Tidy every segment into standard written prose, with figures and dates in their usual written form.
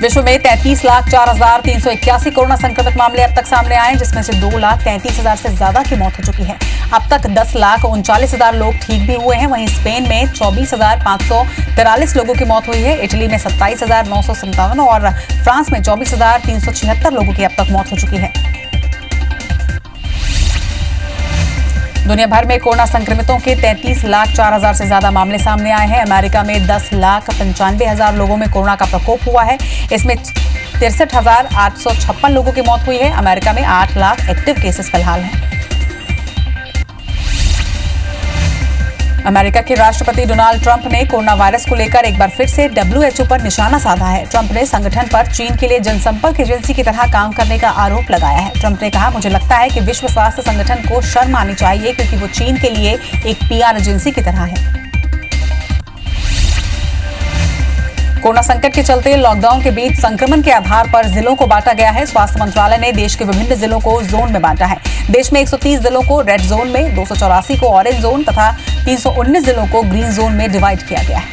विश्व में 33,04,381 कोरोना संक्रमित मामले अब तक सामने आए, जिसमें से 2,33,000 से ज्यादा की मौत हो चुकी है। अब तक 10,39,000 लोग ठीक भी हुए हैं। वहीं स्पेन में 24,543 लोगों की मौत हुई है, इटली में 27,957 और फ्रांस में 24,376 लोगों की अब तक मौत हो चुकी है। दुनिया भर में कोरोना संक्रमितों के 33,04,000 से ज्यादा मामले सामने आए हैं। अमेरिका में 10,95,000 लोगों में कोरोना का प्रकोप हुआ है। इसमें 63,856 लोगों की मौत हुई है। अमेरिका में 8 लाख एक्टिव केसेस फिलहाल हैं। अमेरिका के राष्ट्रपति डोनाल्ड ट्रंप ने कोरोना वायरस को लेकर एक बार फिर से WHO पर निशाना साधा है। ट्रंप ने संगठन पर चीन के लिए जनसंपर्क एजेंसी की तरह काम करने का आरोप लगाया है। ट्रंप ने कहा, मुझे लगता है कि विश्व स्वास्थ्य संगठन को शर्म आनी चाहिए, क्योंकि वो चीन के लिए एक PR एजेंसी की तरह है। कोरोना संकट के चलते लॉकडाउन के बीच संक्रमण के आधार पर जिलों को बांटा गया है। स्वास्थ्य मंत्रालय ने देश के विभिन्न जिलों को जोन में बांटा है। देश में 130 जिलों को रेड जोन में, 284 को ऑरेंज जोन तथा 319 जिलों को ग्रीन जोन में डिवाइड किया गया है।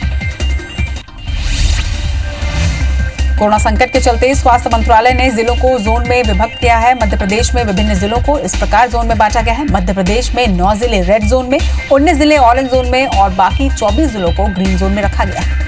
कोरोना संकट के चलते स्वास्थ्य मंत्रालय ने जिलों को जोन में विभक्त किया है। मध्य प्रदेश में विभिन्न जिलों को इस प्रकार जोन में बांटा गया है। मध्य प्रदेश में 9 जिले रेड जोन में, 19 जिले ऑरेंज जोन में और बाकी 24 जिलों को ग्रीन जोन में रखा गया है।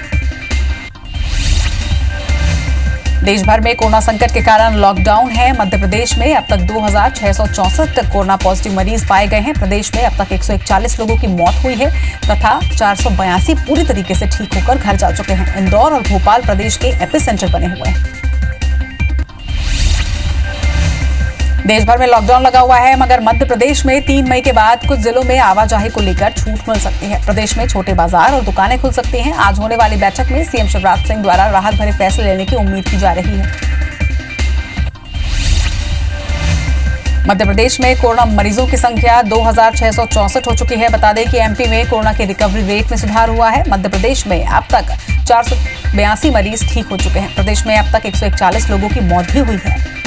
देश भर में कोरोना संकट के कारण लॉकडाउन है। मध्य प्रदेश में अब तक 2,664 कोरोना पॉजिटिव मरीज पाए गए हैं। प्रदेश में अब तक 141 लोगों की मौत हुई है तथा 482 पूरी तरीके से ठीक होकर घर जा चुके हैं। इंदौर और भोपाल प्रदेश के एपिसेंटर बने हुए हैं। देश भर में लॉकडाउन लगा हुआ है, मगर मध्य प्रदेश में 3 मई के बाद कुछ जिलों में आवाजाही को लेकर छूट मिल सकती है। प्रदेश में छोटे बाजार और दुकानें खुल सकती हैं। आज होने वाली बैठक में सीएम शिवराज सिंह द्वारा राहत भरे फैसले लेने की उम्मीद की जा रही है। मध्य प्रदेश में कोरोना मरीजों की संख्या 2,664 हो चुकी है। बता दें कि MP में कोरोना के रिकवरी रेट में सुधार हुआ है। मध्य प्रदेश में अब तक 482 मरीज ठीक हो चुके हैं। प्रदेश में अब तक 141 लोगों की मौत भी हुई है।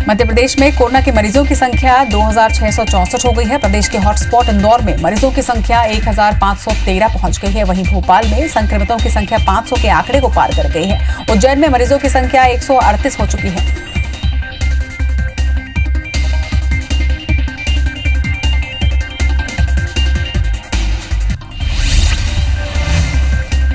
मध्य प्रदेश में कोरोना के मरीजों की संख्या 2,664 हो गई है। प्रदेश के हॉटस्पॉट इंदौर में मरीजों की संख्या 1,513 पहुंच गई है। वहीं भोपाल में संक्रमितों की संख्या 500 के आंकड़े को पार कर गई है। उज्जैन में मरीजों की संख्या 138 हो चुकी है।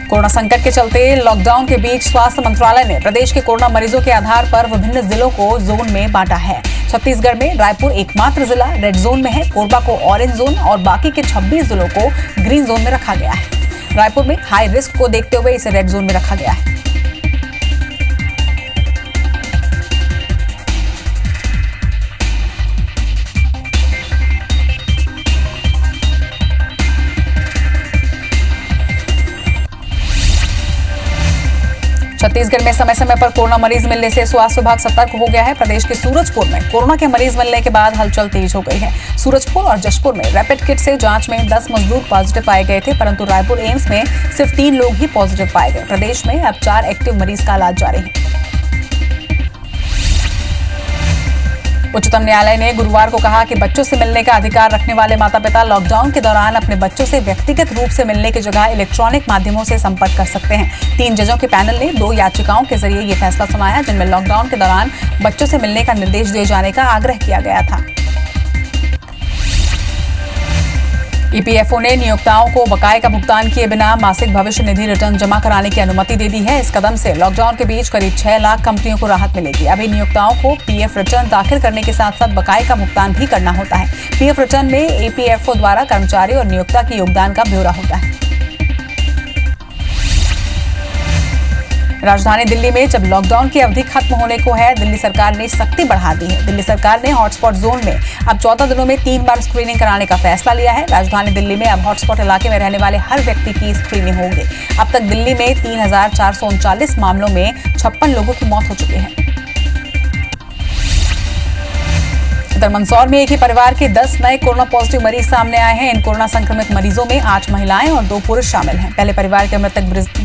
कोरोना संकट के चलते लॉकडाउन के बीच स्वास्थ्य मंत्रालय ने प्रदेश के कोरोना मरीजों के आधार पर विभिन्न जिलों को जोन में बांटा है। छत्तीसगढ़ में रायपुर एकमात्र जिला रेड जोन में है। कोरबा को ऑरेंज जोन और बाकी के 26 जिलों को ग्रीन जोन में रखा गया है। रायपुर में हाई रिस्क को देखते हुए इसे रेड जोन में रखा गया है। छत्तीसगढ़ में समय समय पर कोरोना मरीज मिलने से स्वास्थ्य विभाग सतर्क हो गया है। प्रदेश के सूरजपुर में कोरोना के मरीज मिलने के बाद हलचल तेज हो गई है। सूरजपुर और जशपुर में रैपिड किट से जांच में 10 मजदूर पॉजिटिव पाए गए थे, परंतु रायपुर एम्स में सिर्फ 3 लोग ही पॉजिटिव पाए गए। प्रदेश में अब 4 एक्टिव मरीज का इलाज जारी है। उच्चतम न्यायालय ने गुरुवार को कहा कि बच्चों से मिलने का अधिकार रखने वाले माता पिता लॉकडाउन के दौरान अपने बच्चों से व्यक्तिगत रूप से मिलने की जगह इलेक्ट्रॉनिक माध्यमों से संपर्क कर सकते हैं। 3 जजों के पैनल ने 2 याचिकाओं के जरिए ये फैसला सुनाया, जिनमें लॉकडाउन के दौरान बच्चों से मिलने का निर्देश दिए जाने का आग्रह किया गया था। EPFO ने नियोक्ताओं को बकाये का भुगतान किए बिना मासिक भविष्य निधि रिटर्न जमा कराने की अनुमति दे दी है। इस कदम से लॉकडाउन के बीच करीब 6 लाख कंपनियों को राहत मिलेगी। अभी नियोक्ताओं को PF रिटर्न दाखिल करने के साथ साथ बकाये का भुगतान भी करना होता है। PF रिटर्न में EPFO द्वारा कर्मचारी और नियोक्ता के योगदान का ब्यौरा होता है। राजधानी दिल्ली में जब लॉकडाउन की अवधि खत्म होने को है, दिल्ली सरकार ने सख्ती बढ़ा दी है। दिल्ली सरकार ने हॉटस्पॉट जोन में अब 14 दिनों में 3 बार स्क्रीनिंग कराने का फैसला लिया है। राजधानी दिल्ली में अब हॉटस्पॉट इलाके में रहने वाले हर व्यक्ति की स्क्रीनिंग होगी। अब तक दिल्ली में 3,439 मामलों में 56 लोगों की मौत हो चुकी है। इधर मंदसौर में एक ही परिवार के 10 नए कोरोना पॉजिटिव मरीज सामने आए हैं। इन कोरोना संक्रमित मरीजों में 8 महिलाएं और 2 पुरुष शामिल हैं। पहले परिवार के मृतक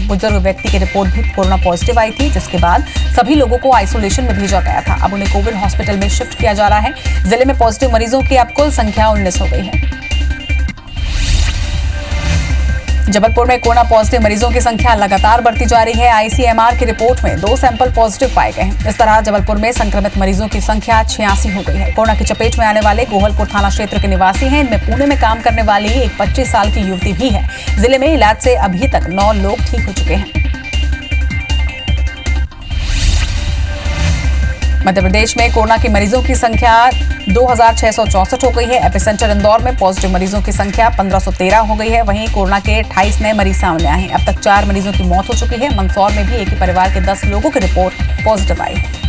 बुजुर्ग व्यक्ति की रिपोर्ट भी कोरोना पॉजिटिव आई थी, जिसके बाद सभी लोगों को आइसोलेशन में भेजा गया था। अब उन्हें कोविड हॉस्पिटल में शिफ्ट किया जा रहा है। जिले में पॉजिटिव मरीजों की अब कुल संख्या 19 हो गई है। जबलपुर में कोरोना पॉजिटिव मरीजों की संख्या लगातार बढ़ती जा रही है। आईसीएमआर की रिपोर्ट में 2 सैंपल पॉजिटिव पाए गए हैं। इस तरह जबलपुर में संक्रमित मरीजों की संख्या 86 हो गई है। कोरोना की चपेट में आने वाले गोहलपुर थाना क्षेत्र के निवासी हैं। इनमें पुणे में काम करने वाली एक 25 साल की युवती भी है। जिले में इलाज से अभी तक 9 लोग ठीक हो चुके हैं। मध्य प्रदेश में कोरोना के मरीजों की संख्या 2664 हो गई है। एपिसेंटर इंदौर में पॉजिटिव मरीजों की संख्या 1513 हो गई है। वहीं कोरोना के 28 नए मरीज सामने आए हैं। अब तक 4 मरीजों की मौत हो चुकी है। मंदसौर में भी एक ही परिवार के 10 लोगों की रिपोर्ट पॉजिटिव आई है।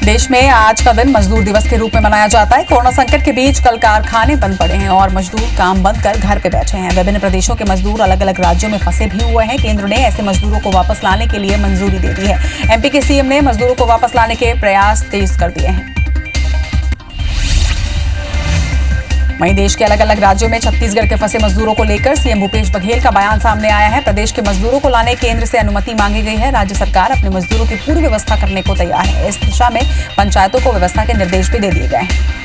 देश में आज का दिन मजदूर दिवस के रूप में मनाया जाता है। कोरोना संकट के बीच कल कारखाने बंद पड़े हैं और मजदूर काम बंद कर घर पे बैठे हैं। विभिन्न प्रदेशों के मजदूर अलग अलग राज्यों में फंसे भी हुए हैं। केंद्र ने ऐसे मजदूरों को वापस लाने के लिए मंजूरी दे दी है। एमपी के सीएम ने मजदूरों को वापस लाने के प्रयास तेज कर दिए हैं। वहीं देश के अलग अलग राज्यों में छत्तीसगढ़ के फंसे मजदूरों को लेकर सीएम भूपेश बघेल का बयान सामने आया है। प्रदेश के मजदूरों को लाने केंद्र से अनुमति मांगी गई है। राज्य सरकार अपने मजदूरों की पूरी व्यवस्था करने को तैयार है। इस दिशा में पंचायतों को व्यवस्था के निर्देश भी दे दिए गए हैं।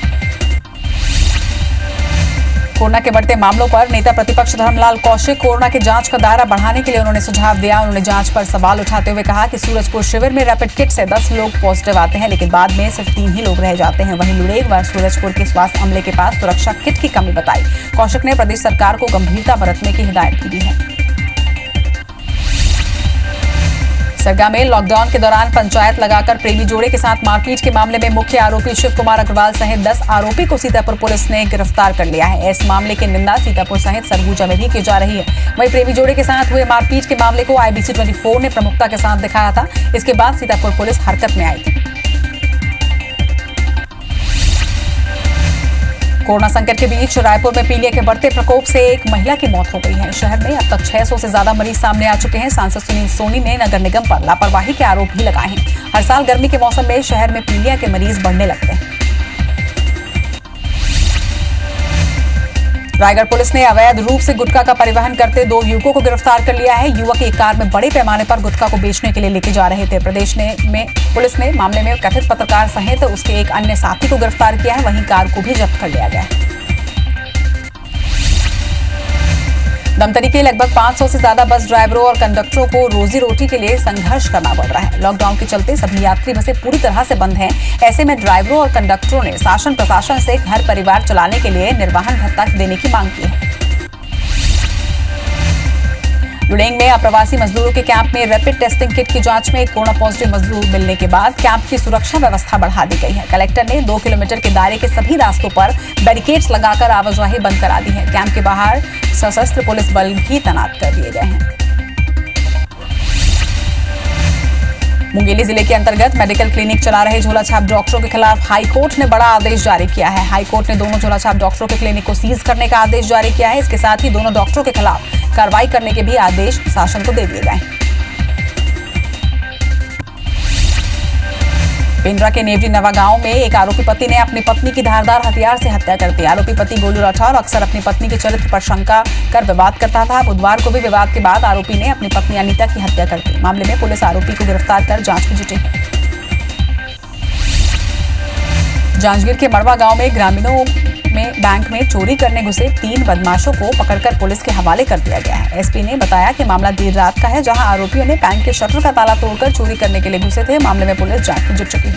कोरोना के बढ़ते मामलों पर नेता प्रतिपक्ष धर्मलाल कौशिक कोरोना की जांच का दायरा बढ़ाने के लिए उन्होंने सुझाव दिया। उन्होंने जांच पर सवाल उठाते हुए कहा कि सूरजपुर शिविर में रैपिड किट से 10 लोग पॉजिटिव आते हैं, लेकिन बाद में सिर्फ 3 ही लोग रह जाते हैं। वहीं लुड़ेग व सूरजपुर के स्वास्थ्य अमले के पास सुरक्षा किट की कमी बताई। कौशिक ने प्रदेश सरकार को गंभीरता बरतने की हिदायत भी दी है। सरगा में लॉकडाउन के दौरान पंचायत लगाकर प्रेमी जोड़े के साथ मारपीट के मामले में मुख्य आरोपी शिव कुमार अग्रवाल सहित 10 आरोपी को सीतापुर पुलिस ने गिरफ्तार कर लिया है। इस मामले की निंदा सीतापुर सहित सरगुजा में भी की जा रही है। वहीं प्रेमी जोड़े के साथ हुए मारपीट के मामले को IBC 24 ने प्रमुखता के साथ दिखाया था। इसके बाद सीतापुर पुलिस हरकत में आई थी। कोरोना संकट के बीच रायपुर में पीलिया के बढ़ते प्रकोप से एक महिला की मौत हो गई है। शहर में अब तक 600 से ज्यादा मरीज सामने आ चुके हैं। सांसद सुनील सोनी ने नगर निगम पर लापरवाही के आरोप भी लगाए हैं। हर साल गर्मी के मौसम में शहर में पीलिया के मरीज बढ़ने लगते हैं। रायगढ़ पुलिस ने अवैध रूप से गुटखा का परिवहन करते 2 युवकों को गिरफ्तार कर लिया है। युवक एक कार में बड़े पैमाने पर गुटखा को बेचने के लिए लेके जा रहे थे। पुलिस ने मामले में कथित पत्रकार सहित उसके एक अन्य साथी को गिरफ्तार किया है। वहीं कार को भी जब्त कर लिया गया है। दमतरी के लगभग 500 से ज्यादा बस ड्राइवरों और कंडक्टरों को रोजी रोटी के लिए संघर्ष करना पड़ रहा है। लॉकडाउन के चलते सभी यात्री बसें पूरी तरह से बंद हैं। ऐसे में ड्राइवरों और कंडक्टरों ने शासन प्रशासन से घर परिवार चलाने के लिए निर्वाहन भत्ता देने की मांग की है। लुड़ेंग में अप्रवासी मजदूरों के कैंप में रैपिड टेस्टिंग किट की जांच में कोरोना पॉजिटिव मजदूर मिलने के बाद कैंप की सुरक्षा व्यवस्था बढ़ा दी गई है। कलेक्टर ने 2 किलोमीटर के दायरे के सभी रास्तों पर बैरिकेड्स लगाकर आवाजाही बंद करा दी है। कैंप के बाहर सशस्त्र पुलिस बल भी तैनात कर दिए गए हैं। मुंगेली जिले के अंतर्गत मेडिकल क्लिनिक चला रहे झोलाछाप डॉक्टरों के खिलाफ हाईकोर्ट ने बड़ा आदेश जारी किया है। हाईकोर्ट ने दोनों झोलाछाप डॉक्टरों के क्लिनिक को सीज करने का आदेश जारी किया है। इसके साथ ही दोनों डॉक्टरों के खिलाफ कार्रवाई करने के भी आदेश शासन को दे दिए गए हैं। पेंड्रा के नेवरी नवा गांव में एक आरोपी पति ने अपनी पत्नी की धारदार हथियार से हत्या कर दी। आरोपी पति गोलू राठौर अक्सर अपनी पत्नी के चरित्र पर शंका कर विवाद करता था। बुधवार को भी विवाद के बाद आरोपी ने अपनी पत्नी अनीता की हत्या कर दी। मामले में पुलिस आरोपी को गिरफ्तार कर जांच में जुटी। जांजगीर के मड़वा गांव में ग्रामीणों में बैंक में चोरी करने घुसे 3 बदमाशों को पकड़कर पुलिस के हवाले कर दिया गया है। एसपी ने बताया कि मामला देर रात का है, जहां आरोपियों ने बैंक के शटर का ताला तोड़कर चोरी करने के लिए घुसे थे। मामले में पुलिस जांच में जुट चुकी है।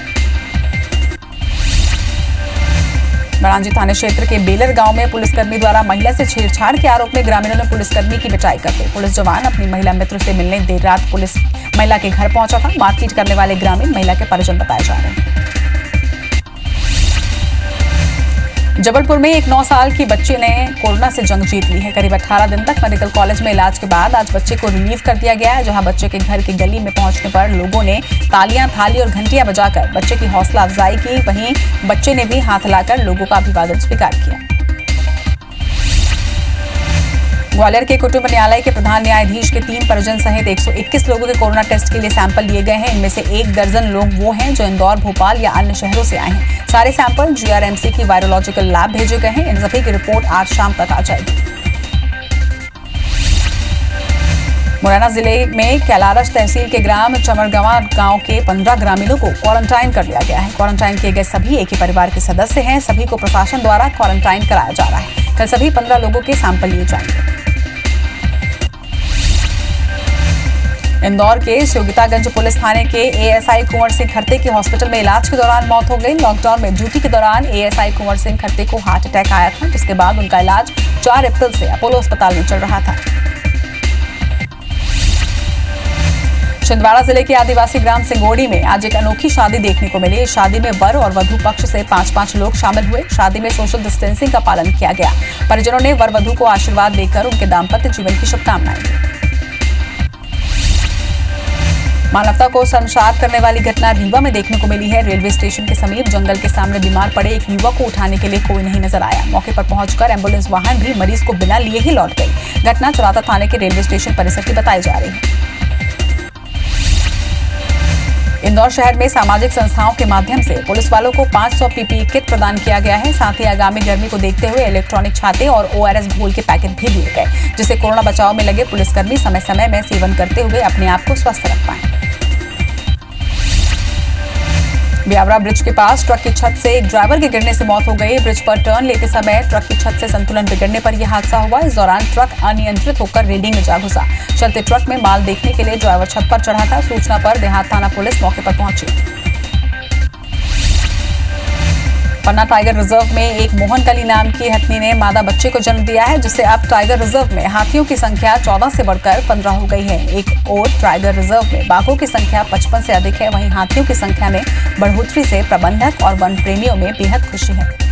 बड़ांजी थाना क्षेत्र के बेलर गांव में पुलिसकर्मी द्वारा महिला से छेड़छाड़ के आरोप में ग्रामीणों ने पुलिसकर्मी की पिटाई करते पुलिस जवान अपनी महिला मित्र से मिलने देर रात पुलिस महिला के घर पहुंचा था। मारपीट करने वाले ग्रामीण महिला के परिजन बताए जा रहे हैं। जबलपुर में एक 9 साल की बच्ची ने कोरोना से जंग जीत ली है। करीब 18 दिन तक मेडिकल कॉलेज में इलाज के बाद आज बच्चे को रिलीव कर दिया गया है, जहां बच्चे के घर की गली में पहुंचने पर लोगों ने तालियां, थाली और घंटियां बजाकर बच्चे की हौसला अफजाई की। वहीं बच्चे ने भी हाथ हिलाकर लोगों का अभिवादन स्वीकार किया। ग्वालियर के कुटुंब न्यायालय के प्रधान न्यायाधीश के 3 परिजन सहित 121 लोगों के कोरोना टेस्ट के लिए सैंपल लिए गए हैं। इनमें से 1 दर्जन लोग वो हैं जो इंदौर, भोपाल या अन्य शहरों से आए हैं। सारे सैंपल GRMC की वायरोलॉजिकल लैब भेजे गए हैं। इन सभी की रिपोर्ट आज शाम तक आ जाएगी। मुरैना जिले में कैलारस तहसील के ग्राम चमरगवा गांव के 15 ग्रामीणों को क्वारंटाइन कर लिया गया है। क्वारंटाइन किए गए सभी एक ही परिवार के सदस्य हैं। सभी को प्रशासन द्वारा क्वारंटाइन कराया जा रहा है। कल सभी 15 लोगों के सैंपल लिए जाएंगे। इंदौर के योगितागंज पुलिस थाने के एएसआई कुंवर सिंह खरते की हॉस्पिटल में इलाज के दौरान मौत हो गई। लॉकडाउन में ड्यूटी के दौरान एएसआई कुंवर सिंह खरते को हार्ट अटैक आया था, जिसके बाद उनका इलाज 4 अप्रैल से अपोलो अस्पताल में चल रहा था। छिंदवाड़ा जिले के आदिवासी ग्राम सिंगोड़ी में आज एक अनोखी शादी देखने को मिली। इस शादी में वर और वधू पक्ष से 5-5 लोग शामिल हुए। शादी में सोशल डिस्टेंसिंग का पालन किया गया। परिजनों ने वर वधू को आशीर्वाद देकर उनके दाम्पत्य जीवन की शुभकामनाएं दी। मानवता को शर्मसार करने वाली घटना रीवा में देखने को मिली है। रेलवे स्टेशन के समीप जंगल के सामने बीमार पड़े एक युवक को उठाने के लिए कोई नहीं नजर आया। मौके पर पहुंचकर एम्बुलेंस वाहन भी मरीज को बिना लिए ही लौट गई। घटना चौराता थाने के रेलवे स्टेशन परिसर की बताई जा रही है। इंदौर शहर में सामाजिक संस्थाओं के माध्यम से पुलिस वालों को 500 पीपीई किट प्रदान किया गया है। साथ ही आगामी गर्मी को देखते हुए इलेक्ट्रॉनिक छाते और ओआरएस घोल के पैकेट भी दिए गए, जिससे कोरोना बचाव में लगे पुलिसकर्मी समय समय में सेवन करते हुए अपने आप को स्वस्थ रख पाएं। ब्यावरा ब्रिज के पास ट्रक की छत से एक ड्राइवर के गिरने से मौत हो गई। ब्रिज पर टर्न लेते समय ट्रक की छत से संतुलन बिगड़ने पर यह हादसा हुआ। इस दौरान ट्रक अनियंत्रित होकर रेलिंग में जा घुसा। चलते ट्रक में माल देखने के लिए ड्राइवर छत पर चढ़ा था। सूचना पर देहात थाना पुलिस मौके पर पहुंची। पन्ना टाइगर रिजर्व में एक मोहनकली नाम की हथनी ने मादा बच्चे को जन्म दिया है, जिससे अब टाइगर रिजर्व में हाथियों की संख्या 14 से बढ़कर 15 हो गई है। एक और टाइगर रिजर्व में बाघों की संख्या 55 से अधिक है। वहीं हाथियों की संख्या में बढ़ोतरी से प्रबंधक और वन प्रेमियों में बेहद खुशी है।